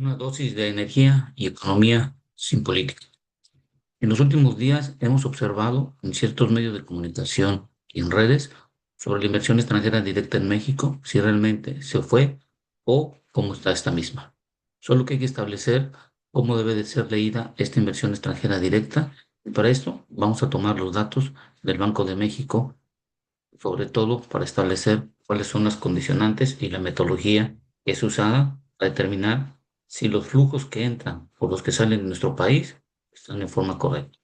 Una dosis de energía y economía sin política. En los últimos días hemos observado en ciertos medios de comunicación y en redes sobre la inversión extranjera directa en México, si realmente se fue o cómo está esta misma. Solo que hay que establecer cómo debe de ser leída esta inversión extranjera directa. Y para esto vamos a tomar los datos del Banco de México, sobre todo para establecer cuáles son las condicionantes y la metodología que es usada para determinar si los flujos que entran o los que salen de nuestro país están en forma correcta.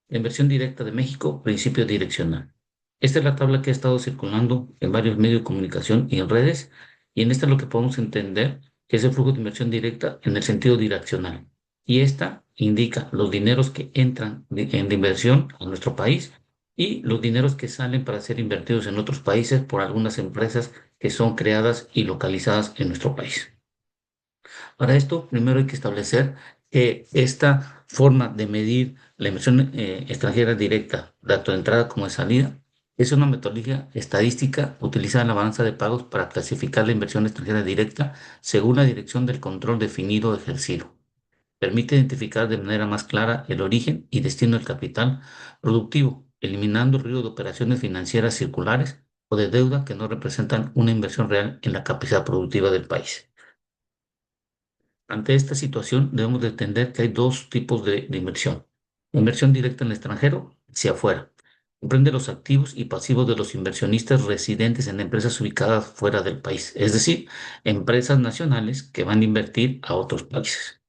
La inversión directa de México, principio direccional. Esta es la tabla que ha estado circulando en varios medios de comunicación y en redes, y en esta es lo que podemos entender que es el flujo de inversión directa en el sentido direccional. Y esta indica los dineros que entran de inversión a nuestro país y los dineros que salen para ser invertidos en otros países por algunas empresas que son creadas y localizadas en nuestro país. Para esto, primero hay que establecer que esta forma de medir la inversión extranjera directa, tanto de entrada como de salida, es una metodología estadística utilizada en la balanza de pagos para clasificar la inversión extranjera directa según la dirección del control definido o ejercido. Permite identificar de manera más clara el origen y destino del capital productivo, eliminando el riesgo de operaciones financieras circulares o de deuda que no representan una inversión real en la capacidad productiva del país. Ante esta situación, debemos de entender que hay dos tipos de inversión. La inversión directa en el extranjero, hacia afuera. Comprende los activos y pasivos de los inversionistas residentes en empresas ubicadas fuera del país, es decir, empresas nacionales que van a invertir a otros países.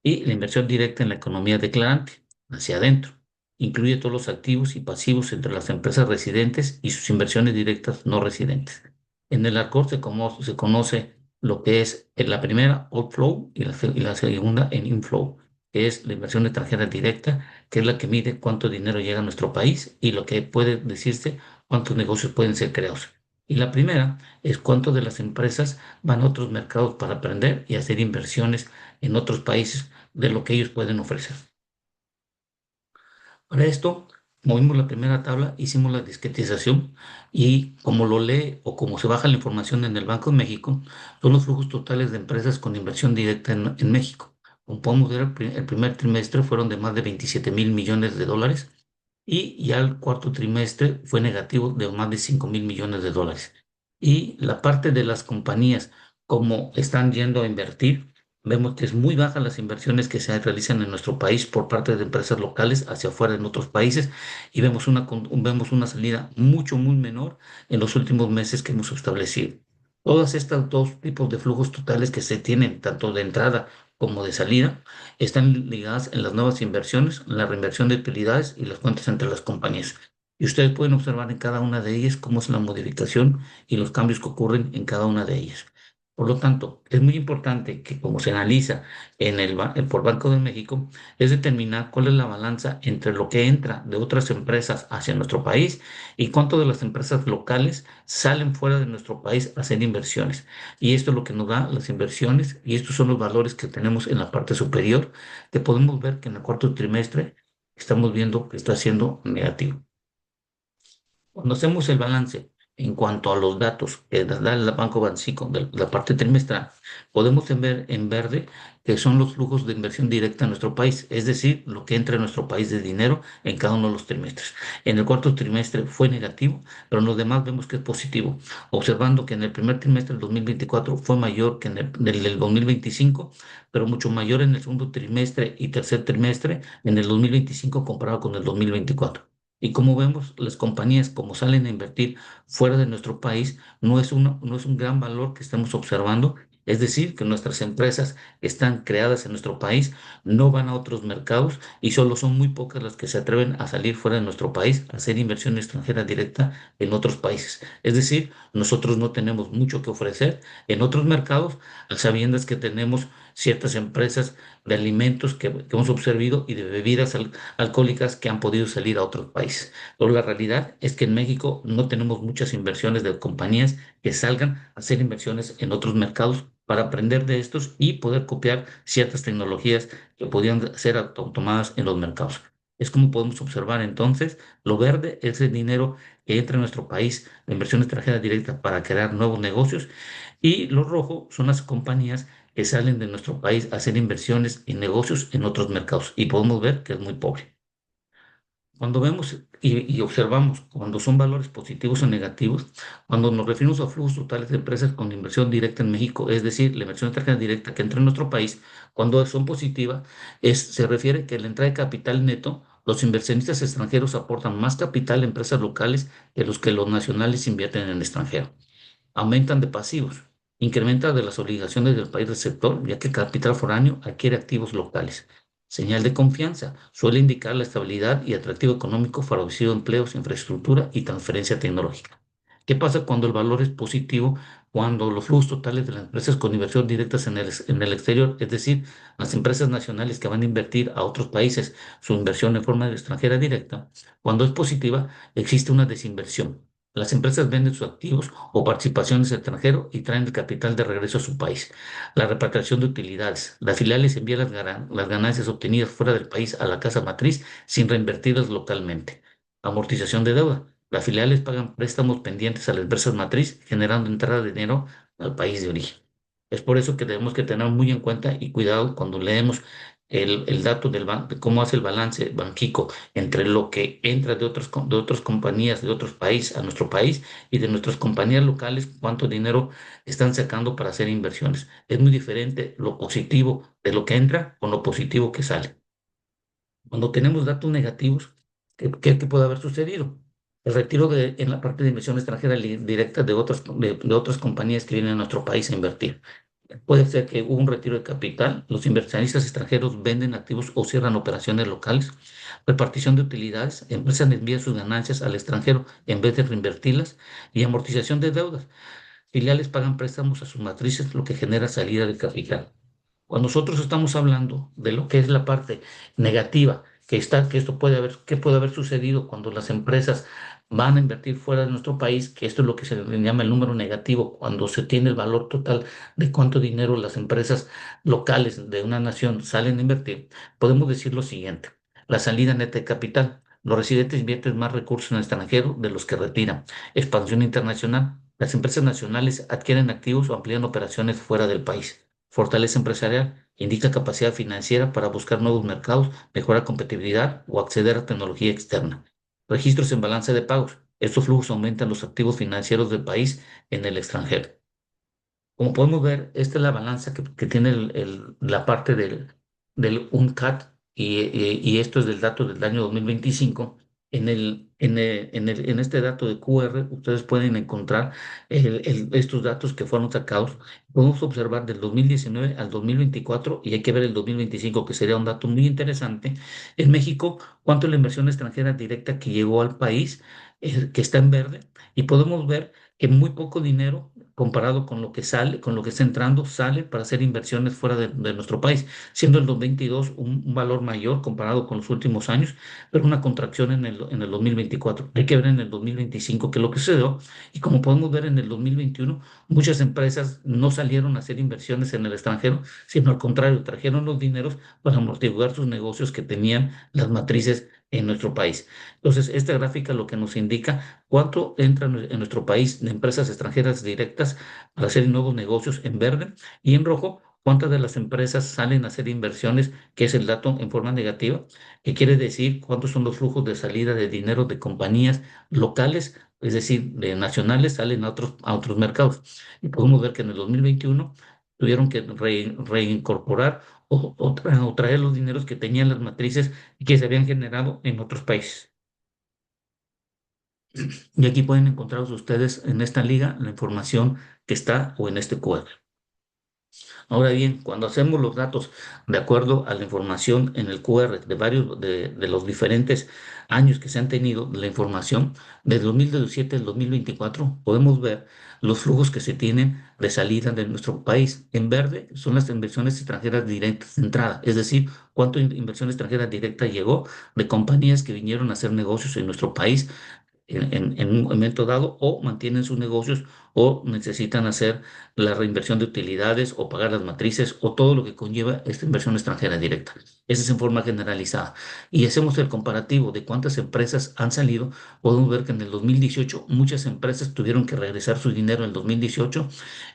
Y la inversión directa en la economía declarante, hacia adentro. Incluye todos los activos y pasivos entre las empresas residentes y sus inversiones directas no residentes. En el argot se conoce lo que es en la primera outflow y la segunda en inflow, que es la inversión extranjera directa, que es la que mide cuánto dinero llega a nuestro país y lo que puede decirse cuántos negocios pueden ser creados. Y la primera es cuánto de las empresas van a otros mercados para aprender y hacer inversiones en otros países de lo que ellos pueden ofrecer. Para esto, movimos la primera tabla, hicimos la discretización y como lo lee o como se baja la información en el Banco de México, son los flujos totales de empresas con inversión directa en México. Como podemos ver, el primer trimestre fueron de más de 27.000 millones de dólares y ya el cuarto trimestre fue negativo de más de 5.000 millones de dólares. Y la parte de las compañías, como están yendo a invertir, vemos que es muy baja las inversiones que se realizan en nuestro país por parte de empresas locales hacia afuera en otros países y vemos una salida muy menor en los últimos meses que hemos establecido. Todas estas dos tipos de flujos totales que se tienen, tanto de entrada como de salida, están ligadas en las nuevas inversiones, la reinversión de utilidades y las cuentas entre las compañías. Y ustedes pueden observar en cada una de ellas cómo es la modificación y los cambios que ocurren en cada una de ellas. Por lo tanto, es muy importante que como se analiza por Banco de México, es determinar cuál es la balanza entre lo que entra de otras empresas hacia nuestro país y cuánto de las empresas locales salen fuera de nuestro país a hacer inversiones. Y esto es lo que nos da las inversiones y estos son los valores que tenemos en la parte superior, que podemos ver que en el cuarto trimestre estamos viendo que está siendo negativo. Cuando hacemos el balance en cuanto a los datos que nos da el Banco Bancico de la parte trimestral, podemos ver en verde que son los flujos de inversión directa a nuestro país, es decir, lo que entra a nuestro país de dinero en cada uno de los trimestres. En el cuarto trimestre fue negativo, pero en los demás vemos que es positivo, observando que en el primer trimestre del 2024 fue mayor que en el del 2025, pero mucho mayor en el segundo trimestre y tercer trimestre en el 2025 comparado con el 2024. Y como vemos, las compañías como salen a invertir fuera de nuestro país, no es un gran valor que estamos observando. Es decir, que nuestras empresas que están creadas en nuestro país no van a otros mercados y solo son muy pocas las que se atreven a salir fuera de nuestro país a hacer inversión extranjera directa en otros países. Es decir, nosotros no tenemos mucho que ofrecer en otros mercados, a sabiendas que tenemos ciertas empresas de alimentos que hemos observado y de bebidas alcohólicas que han podido salir a otros países. Pero la realidad es que en México no tenemos muchas inversiones de compañías que salgan a hacer inversiones en otros mercados para aprender de estos y poder copiar ciertas tecnologías que podían ser tomadas en los mercados. Es como podemos observar entonces, lo verde es el dinero que entra en nuestro país, la inversión extranjera directa para crear nuevos negocios, y lo rojo son las compañías que salen de nuestro país a hacer inversiones y negocios en otros mercados. Y podemos ver que es muy pobre. Cuando vemos y observamos cuando son valores positivos o negativos, cuando nos referimos a flujos totales de empresas con inversión directa en México, es decir, la inversión extranjera directa que entra en nuestro país, cuando son positivas, se refiere que la entrada de capital neto, los inversionistas extranjeros aportan más capital a empresas locales que los nacionales invierten en el extranjero. Aumentan de pasivos, incrementa de las obligaciones del país receptor, ya que capital foráneo adquiere activos locales. Señal de confianza, suele indicar la estabilidad y atractivo económico favorecido empleos, infraestructura y transferencia tecnológica. ¿Qué pasa cuando el valor es positivo? Cuando los flujos totales de las empresas con inversión directas en el exterior, es decir, las empresas nacionales que van a invertir a otros países su inversión en forma extranjera directa, cuando es positiva, existe una desinversión. Las empresas venden sus activos o participaciones al extranjero y traen el capital de regreso a su país. La repatriación de utilidades. Las filiales envían las ganancias obtenidas fuera del país a la casa matriz sin reinvertirlas localmente. Amortización de deuda. Las filiales pagan préstamos pendientes a las empresas matriz, generando entrada de dinero al país de origen. Es por eso que tenemos que tener muy en cuenta y cuidado cuando leemos el dato de cómo hace el balance Banxico entre lo que entra de otras compañías de otros países a nuestro país y de nuestras compañías locales, cuánto dinero están sacando para hacer inversiones. Es muy diferente lo positivo de lo que entra con lo positivo que sale. Cuando tenemos datos negativos, ¿qué puede haber sucedido? El retiro en la parte de inversión extranjera directa de otras compañías que vienen a nuestro país a invertir. Puede ser que hubo un retiro de capital, los inversionistas extranjeros venden activos o cierran operaciones locales, repartición de utilidades, empresas envían sus ganancias al extranjero en vez de reinvertirlas y amortización de deudas. Filiales pagan préstamos a sus matrices, lo que genera salida de capital. Cuando nosotros estamos hablando de lo que es la parte negativa, que esto que puede haber sucedido cuando las empresas van a invertir fuera de nuestro país, que esto es lo que se le llama el número negativo, cuando se tiene el valor total de cuánto dinero las empresas locales de una nación salen a invertir, podemos decir lo siguiente: la salida neta de capital. Los residentes invierten más recursos en el extranjero de los que retiran. Expansión internacional. Las empresas nacionales adquieren activos o amplían operaciones fuera del país. Fortaleza empresarial indica capacidad financiera para buscar nuevos mercados, mejorar competitividad o acceder a tecnología externa. Registros en balance de pagos. Estos flujos aumentan los activos financieros del país en el extranjero. Como podemos ver, esta es la balanza que tiene la parte del UNCAD y esto es del dato del año 2025. En este dato de QR, ustedes pueden encontrar estos datos que fueron sacados. Podemos observar del 2019 al 2024 y hay que ver el 2025, que sería un dato muy interesante. En México, ¿cuánto es la inversión extranjera directa que llegó al país, que está en verde? Y podemos ver que muy poco dinero comparado con lo que sale, con lo que está entrando, sale para hacer inversiones fuera de nuestro país, siendo el 2022 un valor mayor comparado con los últimos años, pero una contracción en el 2024. Hay que ver en el 2025 qué es lo que sucedió, y como podemos ver en el 2021, muchas empresas no salieron a hacer inversiones en el extranjero, sino al contrario, trajeron los dineros para amortiguar sus negocios que tenían las matrices en nuestro país. Entonces, esta gráfica lo que nos indica cuánto entra en nuestro país de empresas extranjeras directas para hacer nuevos negocios en verde, y en rojo cuántas de las empresas salen a hacer inversiones, que es el dato en forma negativa, que quiere decir cuántos son los flujos de salida de dinero de compañías locales, es decir, de nacionales, salen a otros mercados. Y podemos ver que en el 2021 tuvieron que reincorporar o traer los dineros que tenían las matrices y que se habían generado en otros países. Y aquí pueden encontrar ustedes en esta liga la información que está o en este QR. Ahora bien, cuando hacemos los datos de acuerdo a la información en el QR de los diferentes años que se han tenido de la información, de 2017 al 2024, podemos ver los flujos que se tienen de salida de nuestro país. En verde son las inversiones extranjeras directas de entrada, es decir, cuánto inversión extranjera directa llegó de compañías que vinieron a hacer negocios en nuestro país en un momento dado o mantienen sus negocios o necesitan hacer la reinversión de utilidades o pagar las matrices o todo lo que conlleva esta inversión extranjera directa. Esa es en forma generalizada. Y hacemos el comparativo de cuántas empresas han salido. Podemos ver que en el 2018 muchas empresas tuvieron que regresar su dinero en el 2018.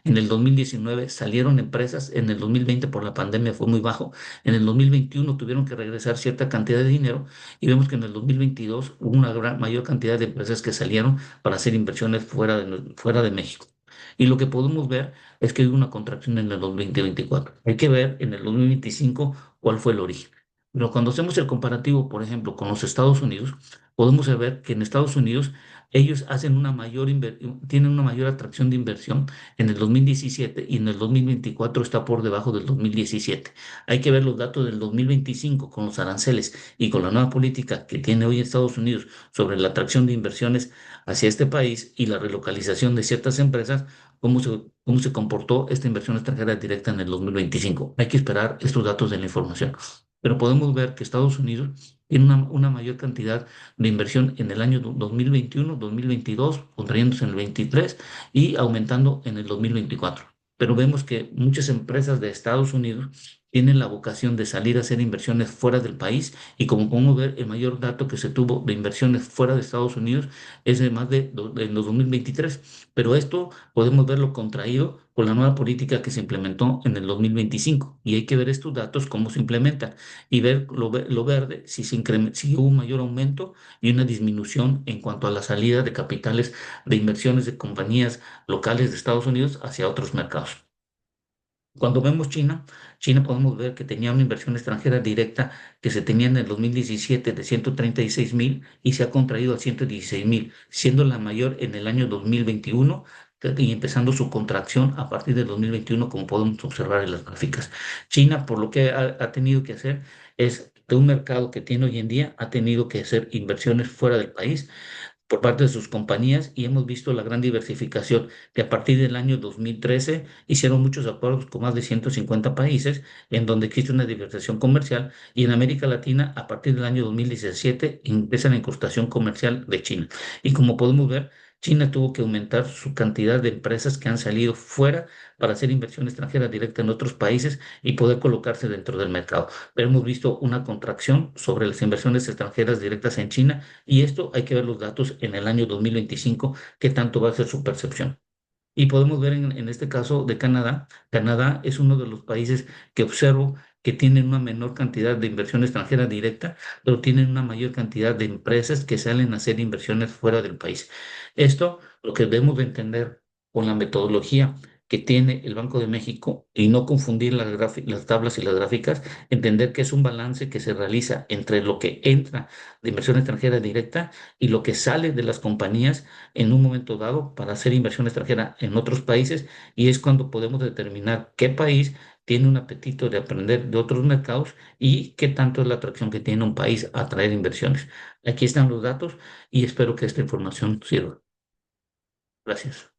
En el 2019 salieron empresas. En el 2020 por la pandemia fue muy bajo. En el 2021 tuvieron que regresar cierta cantidad de dinero y vemos que en el 2022 hubo una mayor cantidad de empresas que salieron para hacer inversiones fuera de México. Y lo que podemos ver es que hay una contracción en el 2024. Hay que ver en el 2025 cuál fue el origen. Pero cuando hacemos el comparativo, por ejemplo, con los Estados Unidos, podemos ver que en Estados Unidos ellos hacen tienen una mayor atracción de inversión en el 2017 y en el 2024 está por debajo del 2017. Hay que ver los datos del 2025 con los aranceles y con la nueva política que tiene hoy Estados Unidos sobre la atracción de inversiones hacia este país y la relocalización de ciertas empresas, cómo se comportó esta inversión extranjera directa en el 2025. Hay que esperar estos datos de la información. Pero podemos ver que Estados Unidos tiene una mayor cantidad de inversión en el año 2021, 2022, contrayéndose en el 23 y aumentando en el 2024. Pero vemos que muchas empresas de Estados Unidos tienen la vocación de salir a hacer inversiones fuera del país y como podemos ver, el mayor dato que se tuvo de inversiones fuera de Estados Unidos es de más de los 2023. Pero esto podemos verlo contraído con la nueva política que se implementó en el 2025 y hay que ver estos datos cómo se implementan y ver lo verde si hubo un mayor aumento y una disminución en cuanto a la salida de capitales de inversiones de compañías locales de Estados Unidos hacia otros mercados. Cuando vemos China, China podemos ver que tenía una inversión extranjera directa que se tenía en el 2017 de 136.000 y se ha contraído a 116.000, siendo la mayor en el año 2021 y empezando su contracción a partir del 2021, como podemos observar en las gráficas. China, por lo que ha tenido que hacer, es de un mercado que tiene hoy en día, ha tenido que hacer inversiones fuera del país por parte de sus compañías y hemos visto la gran diversificación que a partir del año 2013 hicieron muchos acuerdos con más de 150 países en donde existe una diversificación comercial y en América Latina a partir del año 2017 empieza la incrustación comercial de China. Y como podemos ver, China tuvo que aumentar su cantidad de empresas que han salido fuera para hacer inversión extranjera directa en otros países y poder colocarse dentro del mercado. Pero hemos visto una contracción sobre las inversiones extranjeras directas en China y esto hay que ver los datos en el año 2025, qué tanto va a ser su percepción. Y podemos ver en este caso de Canadá. Canadá es uno de los países que observo que tienen una menor cantidad de inversión extranjera directa, pero tienen una mayor cantidad de empresas que salen a hacer inversiones fuera del país. Esto lo que debemos de entender con la metodología que tiene el Banco de México y no confundir las tablas y las gráficas, entender que es un balance que se realiza entre lo que entra de inversión extranjera directa y lo que sale de las compañías en un momento dado para hacer inversión extranjera en otros países y es cuando podemos determinar qué país tiene un apetito de aprender de otros mercados y qué tanto es la atracción que tiene un país a atraer inversiones. Aquí están los datos y espero que esta información sirva. Gracias.